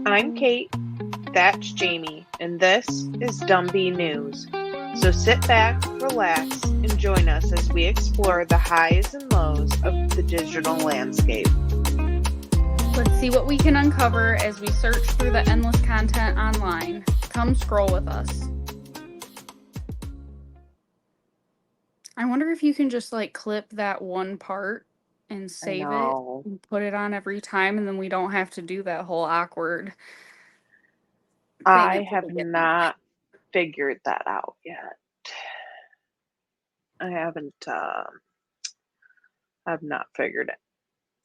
I'm Kate, that's Jamie, and this is Dumby News. So sit back, relax, and join us as we explore the highs and lows of the digital landscape. Let's see what we can uncover as we search through the endless content online. Come scroll with us. I wonder if you can just clip that one part and I save it know. and put it on every time, and then we don't have to do that whole awkward thing I at the have beginning. not figured that out yet. I haven't, I've not figured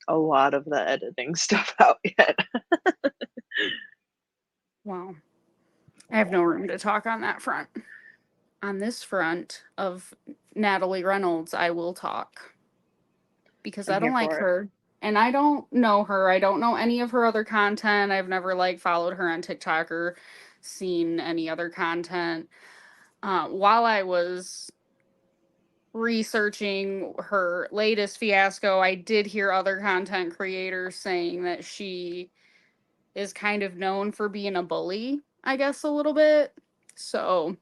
a lot of the editing stuff out yet. Wow. I have no room to talk on that front. On this front of Natalie Reynolds, I will talk because I'm I don't here like for it. her and I don't know her. I don't know any of her other content. I've never followed her on TikTok or seen any other content. While I was researching her latest fiasco, I did hear other content creators saying that she is kind of known for being a bully, I guess, a little bit. So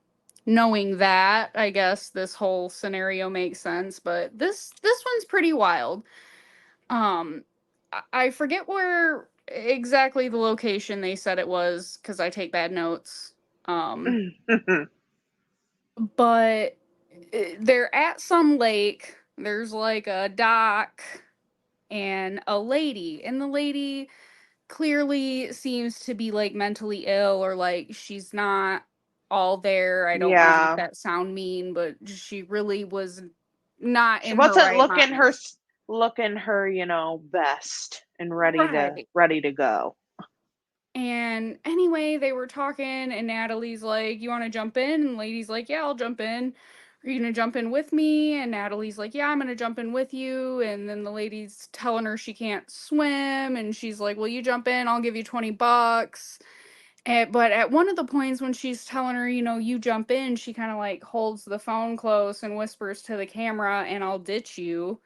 knowing that, I guess this whole scenario makes sense, but this one's pretty wild. Um I forget where exactly the location they said it was cuz I take bad notes. Um but they're at some lake. There's a dock and a lady, and the lady clearly seems to be mentally ill, or she's not all there. I don't want to make Yeah. that sound mean, but she really was not She in her wasn't right looking mind. her best and Right. ready to go. And anyway, they were talking, and Natalie's like, "You want to jump in?" And the lady's like, "Yeah, I'll jump in. Are you going to jump in with me?" And Natalie's like, "Yeah, I'm going to jump in with you." And then the lady's telling her she can't swim. And she's like, "Well, you jump in, I'll give you $20. But at one of the points when she's telling her, you jump in, she kind of holds the phone close and whispers to the camera, "And I'll ditch you."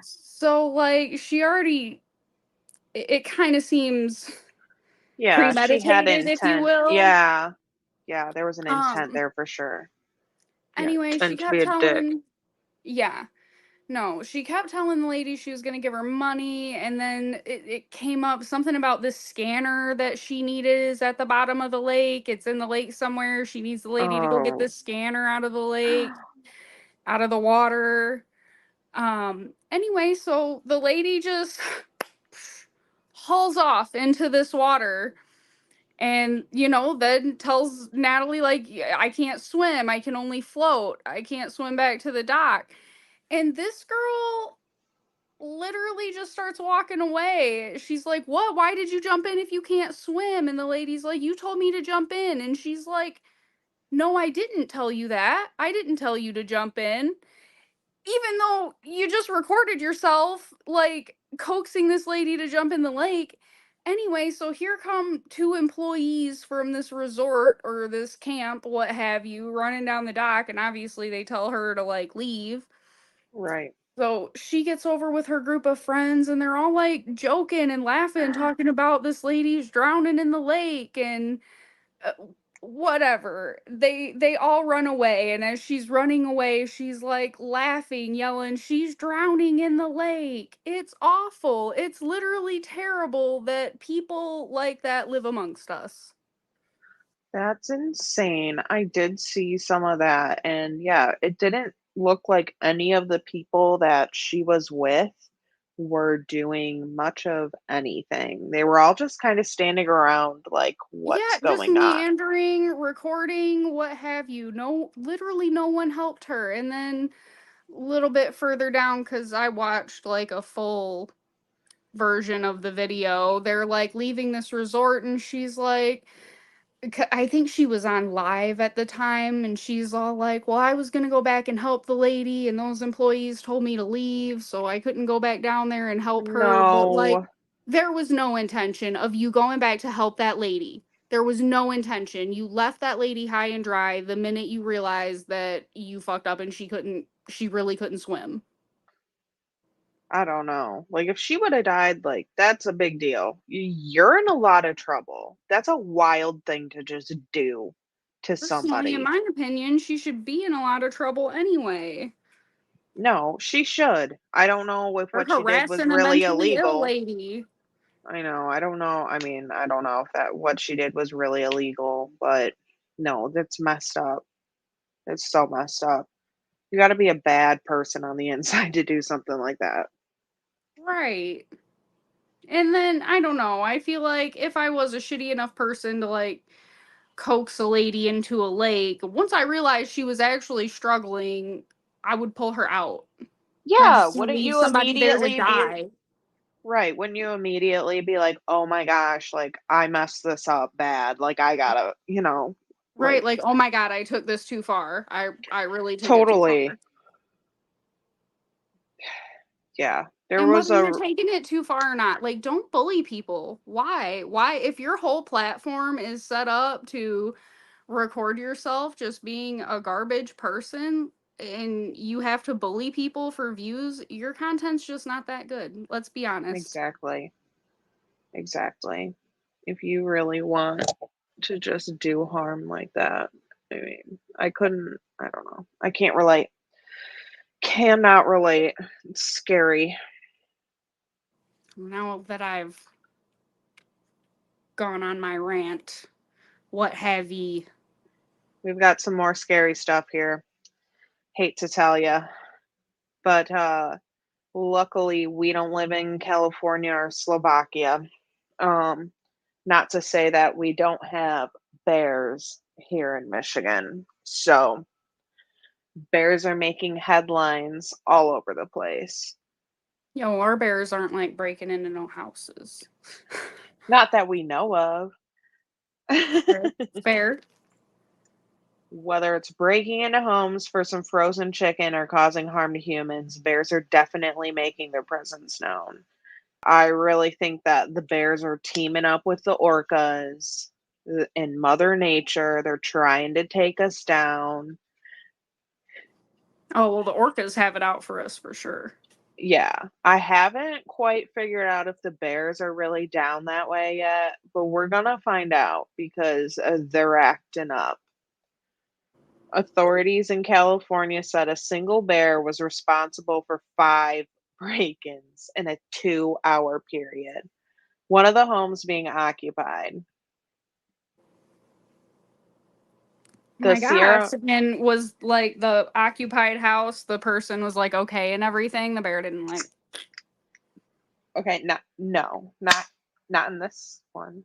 So, she already, it kind of seems Yeah, she had premeditated, if you intent. will. Yeah. Yeah, there was an intent Um, there for sure. Yeah, anyway, she intent to be kept a dick. telling, yeah, no, she kept telling the lady she was going to give her money. And then it came up something about this scanner that she needed is at the bottom of the lake. It's in the lake somewhere. She needs the lady to go get Oh. this scanner out of the lake, out of the water. Anyway, so the lady just hauls off into this water and then tells Natalie, "Yeah, I can't swim, I can only float, I can't swim back to the dock." And this girl literally just starts walking away. She's like, "What? Why did you jump in if you can't swim?" And the lady's like, "You told me to jump in." And she's like, "No, I didn't tell you that. I didn't tell you to jump in." Even though you just recorded yourself coaxing this lady to jump in the lake. Anyway, so here come two employees from this resort or this camp, what have you, running down the dock, and obviously they tell her to leave. Right. So she gets over with her group of friends, and they're all joking and laughing, talking about this lady's drowning in the lake and uh, whatever. They all run away, and as she's running away, she's laughing, yelling, "She's drowning in the lake." It's awful. It's literally terrible that people like that live amongst us. That's insane. I did see some of that, and yeah, it didn't look like any of the people that she was with were doing much of anything. They were all just kind of standing around like, Yeah, what's just going on? meandering, recording, what have you. No, literally no one helped her. And then a little bit further down, because I watched a full version of the video, they're leaving this resort, and she's like, I think she was on live at the time, and she's all like, "Well, I was gonna go back and help the lady, and those employees told me to leave, so I couldn't go back down there and help her." But No, there was no intention of you going back to help that lady. There was no intention. You left that lady high and dry the minute you realized that you fucked up and she really couldn't swim. I don't know. Like, if she would have died, like, that's a big deal. You're in a lot of trouble. That's a wild thing to just do to Personally, in somebody. my opinion, she should be in a lot of trouble anyway. No, she should. I don't know if For what she did was harassing a really mentally ill illegal. lady. I know. I don't know. I mean, I don't know if that what she did was really illegal, but no, that's messed up. It's so messed up. You got to be a bad person on the inside to do something like that. Right. And then I don't know. I feel like if I was a shitty enough person to like coax a lady into a lake, once I realized she was actually struggling, I would pull her out than Yeah, just to wouldn't leave you somebody there to immediately be die. right? Wouldn't you immediately be like, "Oh my gosh, like I messed this up bad. Like I gotta, Right? like Like, oh my god, I took this too far. I really took it too totally." far. Yeah. There And was whether you're a taking it too far or not, like don't bully people. Why? Why if your whole platform is set up to record yourself just being a garbage person and you have to bully people for views, your content's just not that good. Let's be honest. exactly. Exactly. If you really want to just do harm like that, I mean, I don't know. I can't relate. Cannot relate. It's scary. Now that I've gone on my rant, what have ye? We've got some more scary stuff here. Hate to tell you, but luckily we don't live in California or Slovakia. Um, Not to say that we don't have bears here in Michigan. So, bears are making headlines all over the place. Our bears aren't like breaking into no houses. Not that we know of. Fair. Fair. Whether it's breaking into homes for some frozen chicken or causing harm to humans, bears are definitely making their presence known. I really think that the bears are teaming up with the orcas and Mother Nature. They're trying to take us down. Oh, well, the orcas have it out for us for sure. Yeah, I haven't quite figured out if the bears are really down that way yet, but we're gonna find out because they're acting up. Authorities in California said a single bear was responsible for 5 break-ins in a 2-hour period, one of the homes being occupied. Oh The my Sierra gosh. And was like the occupied house, the person was like okay and everything. The bear didn't like. okay, not no, not in this one.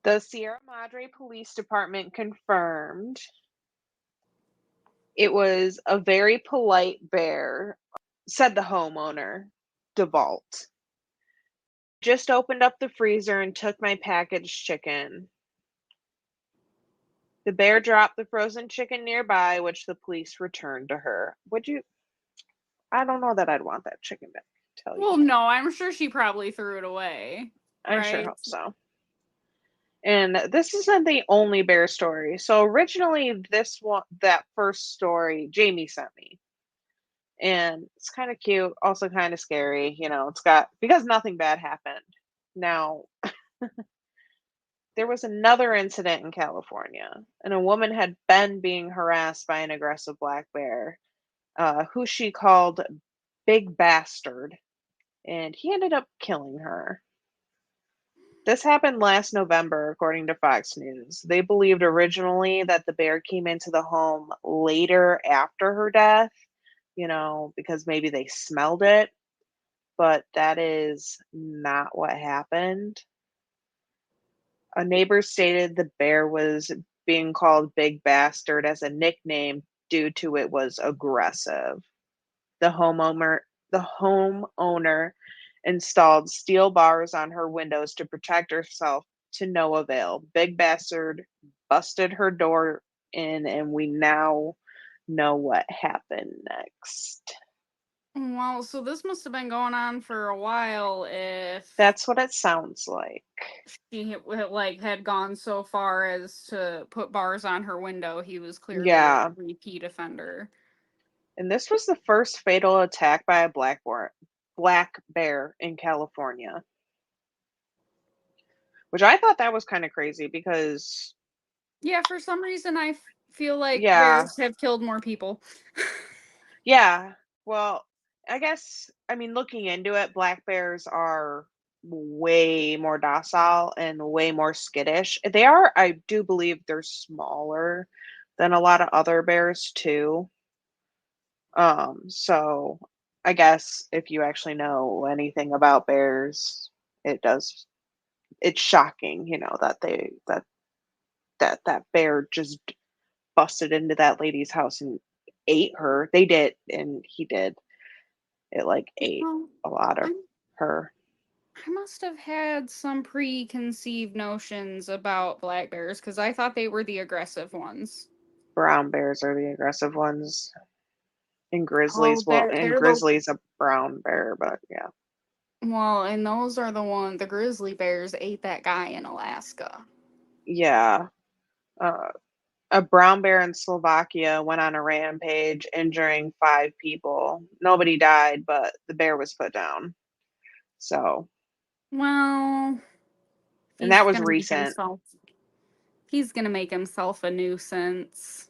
The Sierra Madre Police Department confirmed it was a very polite bear, said the homeowner, DeVault. Just opened up the freezer and took my packaged chicken. The bear dropped the frozen chicken nearby, which the police returned to her. Would you? I don't know that I'd want that chicken back, to tell you the Well, truth. no, I'm sure she probably threw it away, I sure right? hope so. And this isn't the only bear story. So originally, this one, that first story, Jamie sent me, and it's kind of cute, also kind of scary. It's got because nothing bad happened. Now, there was another incident in California, and a woman had been being harassed by an aggressive black bear, who she called Big Bastard, and he ended up killing her. This happened last November, according to Fox News. They believed originally that the bear came into the home later after her death, because maybe they smelled it, but that is not what happened. A neighbor stated the bear was being called Big Bastard as a nickname due to it was aggressive. The homeowner the homeowner installed steel bars on her windows to protect herself to no avail. Big Bastard busted her door in and we now know what happened next. Well, so this must have been going on for a while if That's what it sounds like. she like had gone so far as to put bars on her window. He was clearly a Yeah, repeat offender. And this was the first fatal attack by a black bear in California, which I thought that was kind of crazy because, Yeah, for some reason feel like yeah, bears have killed more people. yeah. Well, I guess, I mean, looking into it, black bears are way more docile and way more skittish. They are, I do believe they're smaller than a lot of other bears too. So I guess if you actually know anything about bears, it does, it's shocking, that that bear just busted into that lady's house and ate her. They did, and he did. It like ate Well, a lot of I her. I must have had some preconceived notions about black bears because I thought they were the aggressive ones. Brown bears are the aggressive ones. And Oh, grizzlies, well, and they're the grizzly's a brown bear, but yeah. well, and those are the grizzly bears ate that guy in Alaska. Yeah. Uh, a brown bear in Slovakia went on a rampage, injuring 5 people. Nobody died, but the bear was put down. So, Well, and that he's was gonna make recent. himself he's gonna make himself a nuisance.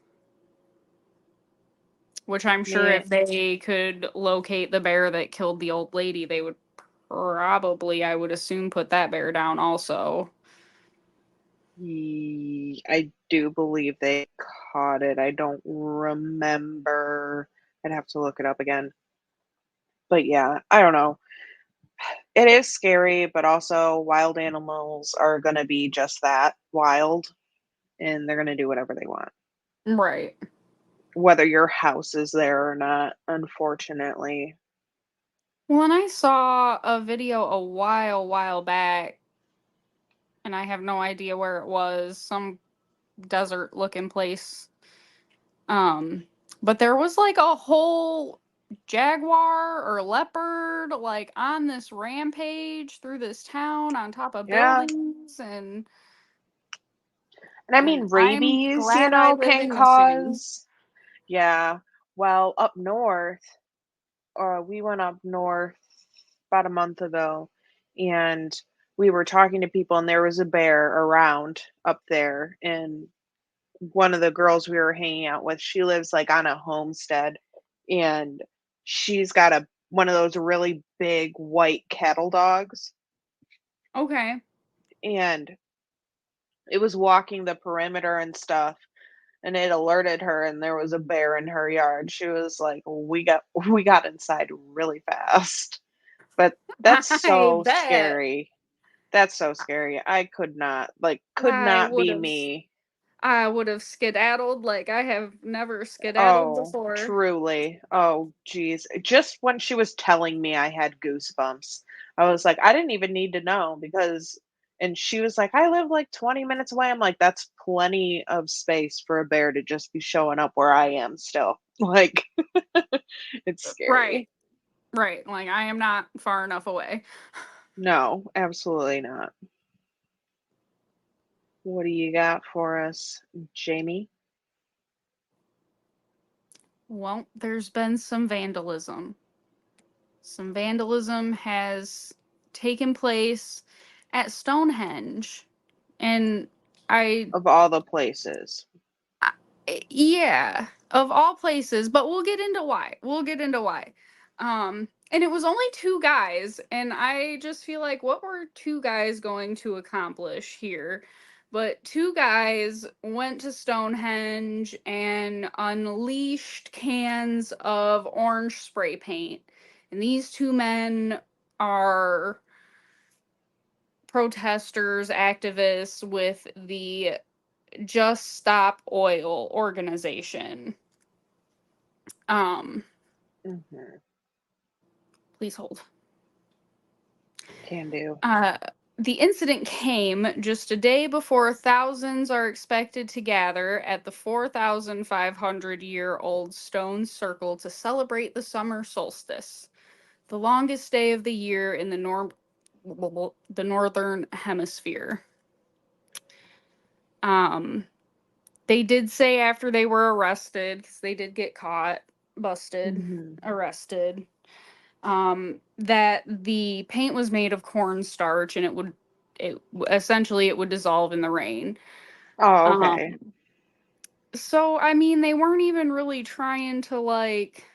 Which I'm sure Yeah, if they could locate the bear that killed the old lady, they would probably, I would assume, put that bear down also. I do believe they caught it. I don't remember. I'd have to look it up again. But yeah, I don't know. It is scary, but also wild animals are going to be just that, wild, and they're going to do whatever they want, Right. whether your house is there or not, unfortunately. Well, and I saw a video a while back, and I have no idea where it was, some desert looking place. Um, but there was like a whole jaguar or leopard like on this rampage through this town on top of Yeah. buildings and And I and mean, I'm rabies, glad I live can in the city. cause, yeah. Well, up north, we went up north about a month ago, and we were talking to people, and there was a bear around up there. And one of the girls we were hanging out with, she lives like on a homestead, and she's got a one of those really big white cattle dogs, Okay. and it was walking the perimeter and stuff, and it alerted her, and there was a bear in her yard. She was like, we got inside really fast. But that's I so bet scary. That's so scary. I could not, like, could I not would be have me. I would have skedaddled like I have never skedaddled Oh, before. truly. Oh, geez. Just when she was telling me, I had goosebumps. I was like, I didn't even need to know because, and she was like, I live like 20 minutes away. I'm like, that's plenty of space for a bear to just be showing up where I am still. Like, it's Right. scary. Right. Like I am not far enough away. No, absolutely not. What do you got for us, Jamie? Well, there's been some vandalism. Some vandalism has taken place at Stonehenge. And I Of all the places. yeah, of all places, but we'll get into why. We'll get into why. And it was only two guys, and I just feel like what were two guys going to accomplish here? But two guys went to Stonehenge and unleashed cans of orange spray paint. And these two men are protesters, activists with the Just Stop Oil organization. Um, Mhm. please hold. Can do. Uh, the incident came just a day before thousands are expected to gather at the 4,500-year-old stone circle to celebrate the summer solstice, the longest day of the year in the northern hemisphere. Um, they did say after they were arrested, because they did get caught, busted, Mhm. arrested. That the paint was made of cornstarch and it essentially it would dissolve in the rain. Oh, okay. Um, so I mean, they weren't even really trying to like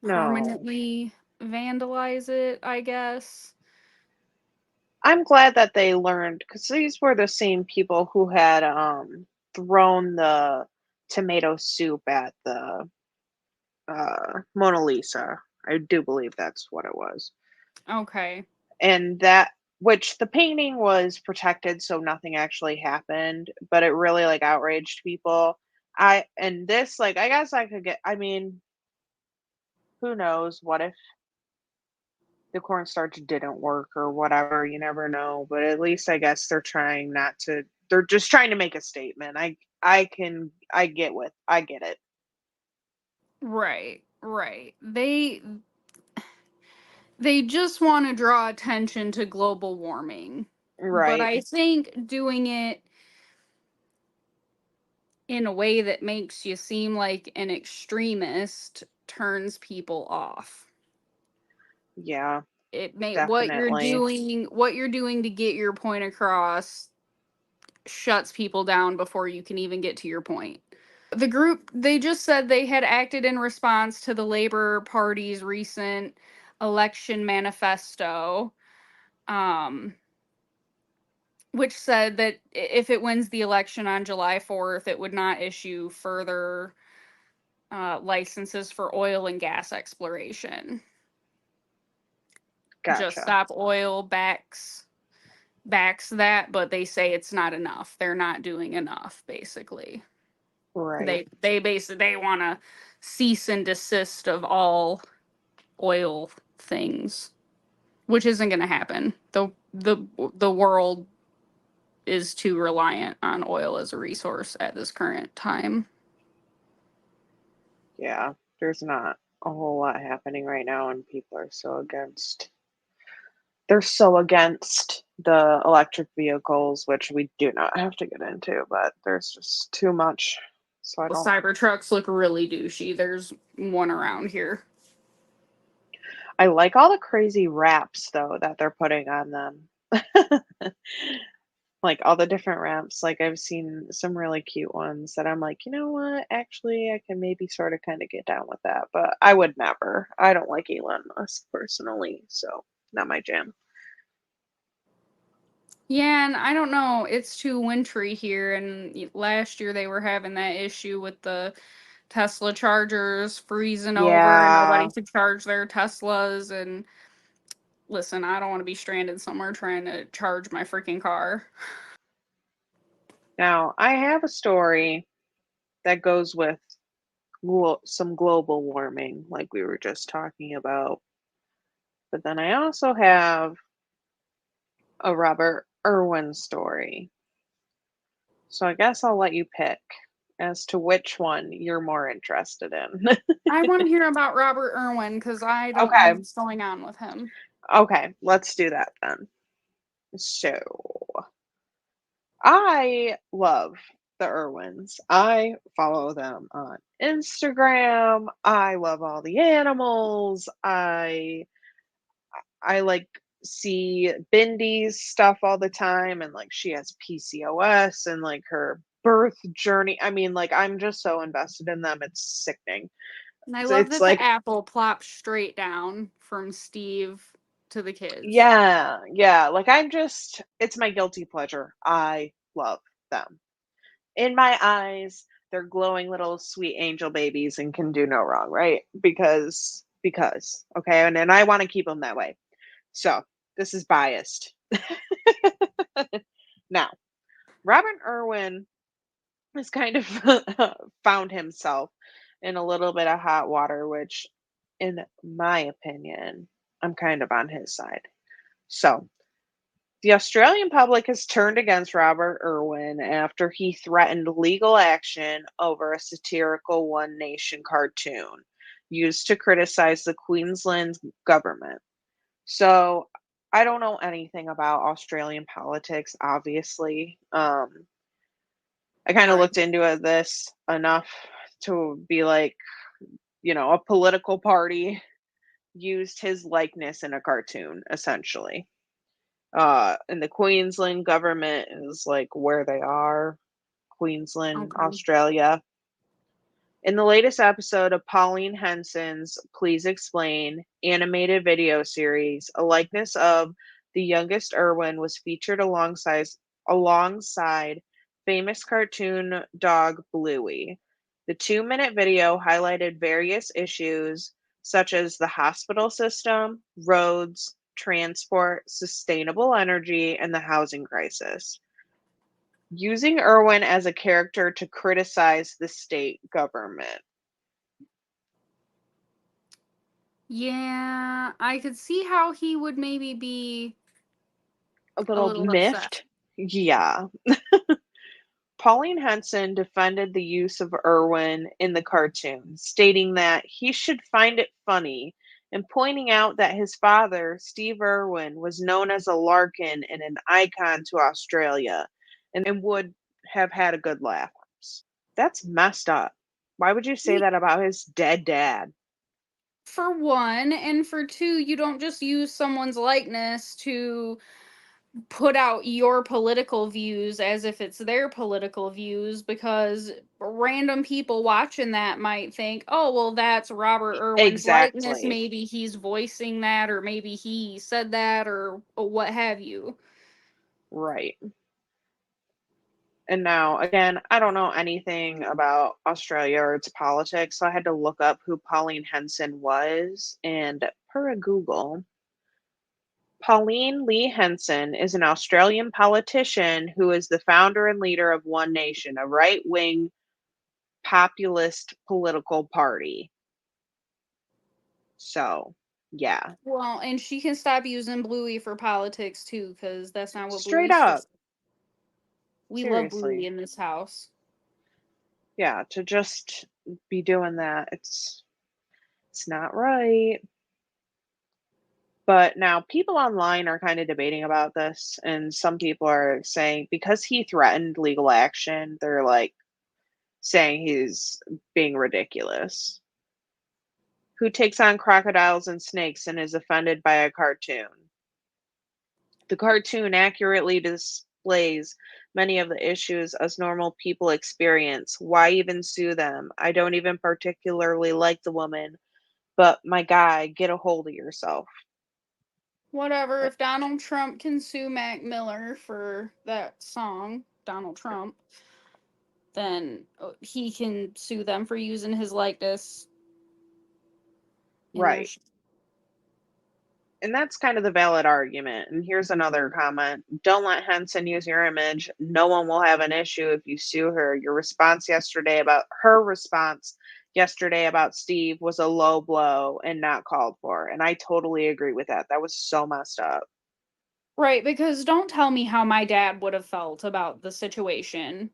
No. permanently vandalize it, I guess. I'm glad that they learned because these were the same people who had, thrown the tomato soup at the, Mona Lisa. I do believe that's what it was. Okay. And that which the painting was protected, so nothing actually happened, but it really, like, outraged people. I guess I could get I mean, who knows? What if the cornstarch didn't work or whatever, you never know, but at least I guess they're just trying to make a statement. I get it. Right, right. They just want to draw attention to global warming. But Right. I think doing it in a way that makes you seem like an extremist turns people off. Yeah, It may definitely. what you're doing to get your point across shuts people down before you can even get to your point. The group, they just said they had acted in response to the Labor Party's recent election manifesto, um, which said that if it wins the election on July 4th, it would not issue further licenses for oil and gas exploration. Just Gotcha. Stop Oil backs that, but they say it's not enough. They're not doing enough, basically. Right. They basically they want to cease and desist of all oil things, which isn't going to happen. The world is too reliant on oil as a resource at this current time. Yeah. There's not a whole lot happening right now and people are so against they're so against the electric vehicles, which we do not have to get into, but there's just too much. So I Well, don't Cybertrucks look really douchey. There's one around here. I like all the crazy wraps though that they're putting on them. Like all the different wraps. Like I've seen some really cute ones that I'm like, you know what? Actually, I can maybe sort of kind of get down with that, but I would never. I don't like Elon Musk personally, so not my jam. Yeah, and I don't know. It's too wintry here, and last year they were having that issue with the Tesla chargers freezing over and nobody Yeah. could charge their Teslas. And listen, I don't want to be stranded somewhere trying to charge my freaking car. Now, I have a story that goes with some global warming, like we were just talking about. But then I also have a Robert Irwin story. So I guess I'll let you pick as to which one you're more interested in. I want to hear about Robert Irwin because I don't know Okay. what's going on with him. Okay, let's do that then. So, I love the Irwins. I follow them on Instagram. I love all the animals. I like see Bindy's stuff all the time and like she has PCOS and like her birth journey. I mean, like I'm just so invested in them. It's sickening. And I love It's that the like apple plops straight down from Steve to the kids. yeah, yeah, like I'm just it's my guilty pleasure. I love them. In my eyes, they're glowing little sweet angel babies and can do no wrong, right? Because okay, and I want to keep them that way. So, this is biased. Now, Robert Irwin has kind of found himself in a little bit of hot water, which, in my opinion, I'm kind of on his side. So, the Australian public has turned against Robert Irwin after he threatened legal action over a satirical One Nation cartoon used to criticize the Queensland government. So, I don't know anything about Australian politics, obviously. I kind of Right. looked into this enough to be like, a political party used his likeness in a cartoon, essentially. And the Queensland government is like where they are, Queensland, Okay. Australia. In the latest episode of Pauline Henson's Please Explain animated video series, a likeness of the youngest Irwin was featured alongside famous cartoon dog Bluey. The 2-minute video highlighted various issues such as the hospital system, roads, transport, sustainable energy, and the housing crisis, using Irwin as a character to criticize the state government. Yeah, I could see how he would maybe be A a little little upset. miffed. Yeah. Pauline Henson defended the use of Irwin in the cartoon, stating that he should find it funny and pointing out that his father, Steve Irwin, was known as a Larkin and an icon to Australia and would have had a good laugh. That's messed up. Why would you say Ye- that about his dead dad? For one, and for two, you don't just use someone's likeness to put out your political views as if it's their political views, because random people watching that might think, oh, well, that's Robert Irwin's likeness. Exactly. Maybe he's voicing that, or maybe he said that, or what have you. Right. And now, again, I don't know anything about Australia or its politics, so I had to look up who Pauline Henson was. And per a Google, Pauline Lee Henson is an Australian politician who is the founder and leader of One Nation, a right wing populist political party. So, yeah, Well, and she can stop using Bluey for politics too, because that's not what straight Bluey's up. for. We love Bluey Seriously. in this house. Yeah, to just be doing that, it's not right. But now people online are kind of debating about this, and some people are saying because he threatened legal action, they're like saying he's being ridiculous. Who takes on crocodiles and snakes and is offended by a cartoon? The cartoon accurately displays many of the issues us normal people experience. Why even sue them? I don't even particularly like the woman, but my guy, get a hold of yourself. Whatever, if Donald Trump can sue Mac Miller for that song, Donald Trump, then he can sue them for using his likeness in their Right. And that's kind of the valid argument. And here's another comment. Don't let Henson use your image. No one will have an issue if you sue her. Her response yesterday about Steve was a low blow and not called for. And I totally agree with that. That was so messed up. Right, because don't tell me how my dad would have felt about the situation.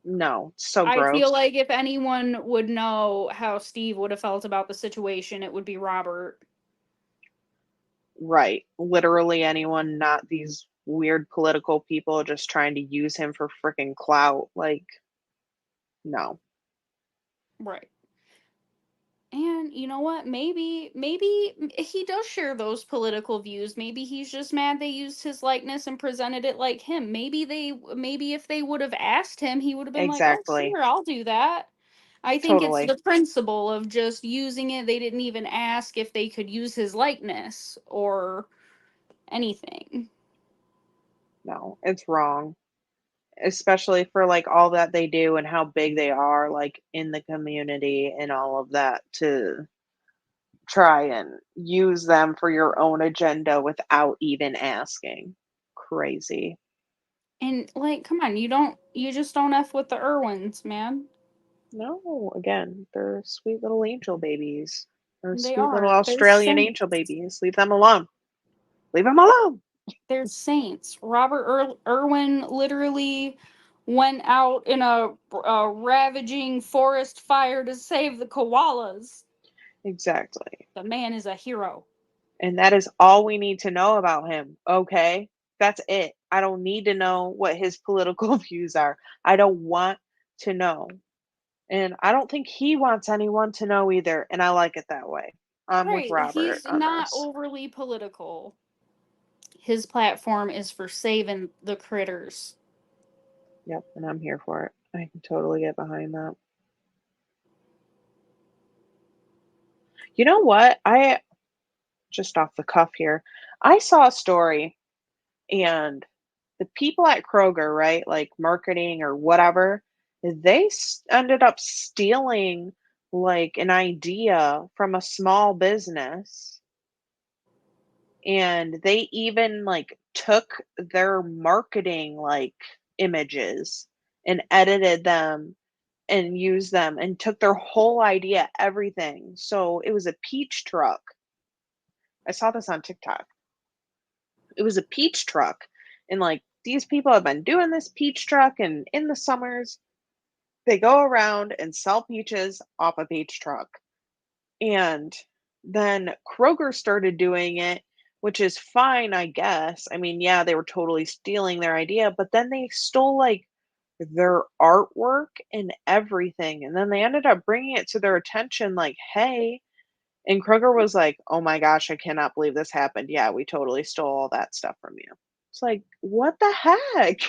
No, so I feel gross. like if anyone would know how Steve would have felt about the situation, it would be Robert. Right. Literally anyone, not these weird political people just trying to use him for freaking clout. Like, no. Right. And you know what? Maybe he does share those political views. Maybe he's just mad they used his likeness and presented it like him. Maybe if they would have asked him, he would have been like, "Oh, Exactly. sure, I'll do that." I think it's Totally. the principle of just using it. They didn't even ask if they could use his likeness or anything. No, it's wrong. Especially for like all that they do and how big they are like in the community and all of that to try and use them for your own agenda without even asking. Crazy. And like, come on, you just don't f with the Irwins, man. No, again, they're sweet little angel babies. They're They sweet little are. They're Australian angel saints. babies. Leave them alone. Leave them alone. They're saints. Robert Irwin literally went out in a ravaging forest fire to save the koalas. Exactly. The man is a hero. And that is all we need to know about him. Okay. That's it. I don't need to know what his political views are. I don't want to know. And I don't think he wants anyone to know either, and I like it that way. I'm with Right. Robert He's on not this. overly political. His platform is for saving the critters. Yep, and I'm here for it. I can totally get behind that. You know what? I just off the cuff here. I saw a story and the people at Kroger, right, like marketing or whatever, they ended up stealing like an idea from a small business, and they even like took their marketing like images and edited them and used them and took their whole idea, everything. So it was a peach truck. I saw this on TikTok. It was a peach truck, and like these people have been doing this peach truck, and in the summers they go around and sell peaches off a peach truck. And then Kroger started doing it, which is fine, I guess. I mean, yeah, they were totally stealing their idea, but then they stole like their artwork and everything, and then they ended up bringing it to their attention like, hey. And Kroger was like, "Oh my gosh, I cannot believe this happened. Yeah, we totally stole all that stuff from you." It's like, "What the heck?"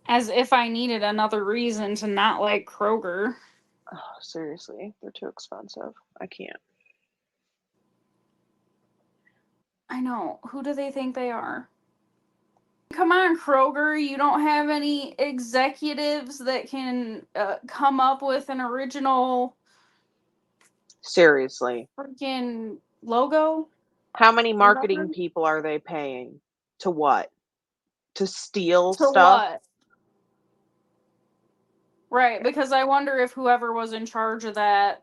As if I needed another reason to not like Kroger. Oh, seriously, they're too expensive. I can't. I know. Who do they think they are? Come on, Kroger. You don't have any executives that can come up with an original Seriously. freaking logo How many or whatever? marketing people are they paying? To what? To steal To stuff? what? Right, because I wonder if whoever was in charge of that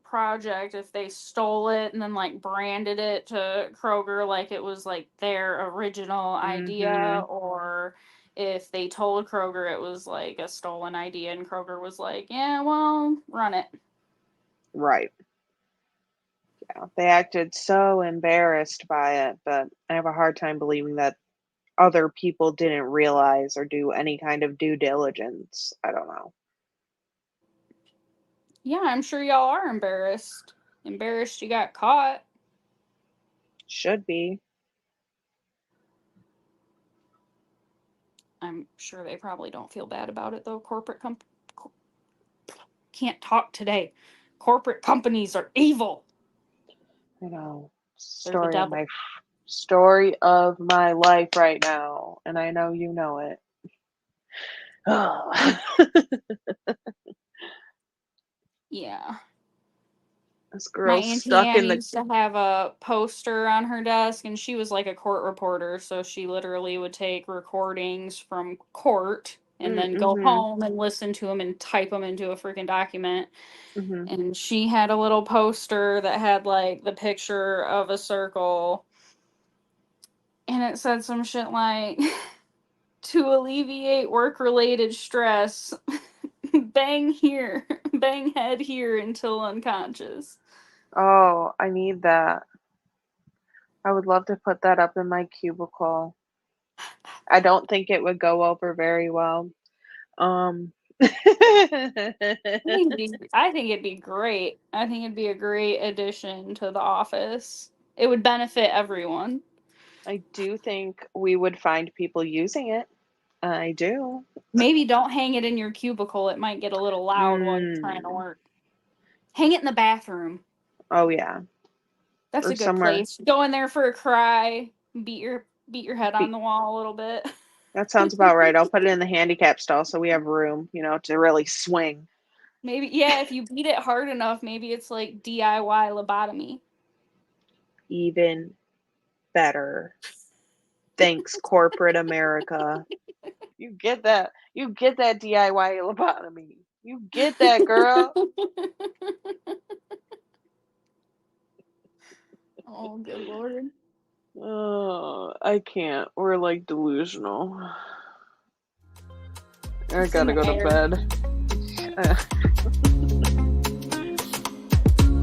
project, if they stole it and then like branded it to Kroger like it was like their original idea, Mhm. or if they told Kroger it was like a stolen idea and Kroger was like, yeah, well, run it. Right. Yeah. They acted so embarrassed by it, but I have a hard time believing that other people didn't realize or do any kind of due diligence. I don't know. Yeah, I'm sure y'all are embarrassed. Embarrassed you got caught. Should be. I'm sure they probably don't feel bad about it though. Can't talk today. Corporate companies are evil. I know. They're the devil. Story of my life right now, and I know you know it. Oh. Yeah. This My girl's Auntie stuck Anne in the used to have a poster on her desk, and she was like a court reporter, so she literally would take recordings from court and then go mhm, home and listen to them and type them into a freaking document. mhm. And she had a little poster that had like the picture of a circle, and it said some shit like, to alleviate work related stress, bang here, bang head here until unconscious. Oh, I need that. I would love to put that up in my cubicle. I don't think it would go over very well. Um I think it'd be great. I think it'd be a great addition to the office. It would benefit everyone. I do think we would find people using it. I do. Maybe don't hang it in your cubicle. It might get a little loud while you're trying to Mm. work. Hang it in the bathroom. Oh, yeah. That's Or a good somewhere. place. Go in there for a cry. Beat your head on Be the wall a little bit. That sounds about right. I'll put it in the handicap stall so we have room, to really swing. Maybe, yeah, if you beat it hard enough, maybe it's like DIY lobotomy. Even better. Thanks, corporate America. You get that. You get that DIY lobotomy. You get that, girl. Oh, good lord. Oh, I can't. We're like delusional. I It's in gotta the go to air. bed.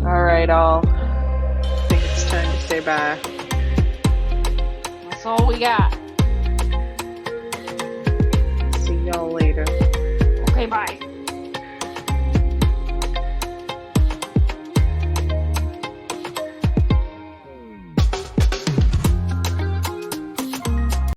All right, all. I think it's time to say bye. That's all we got.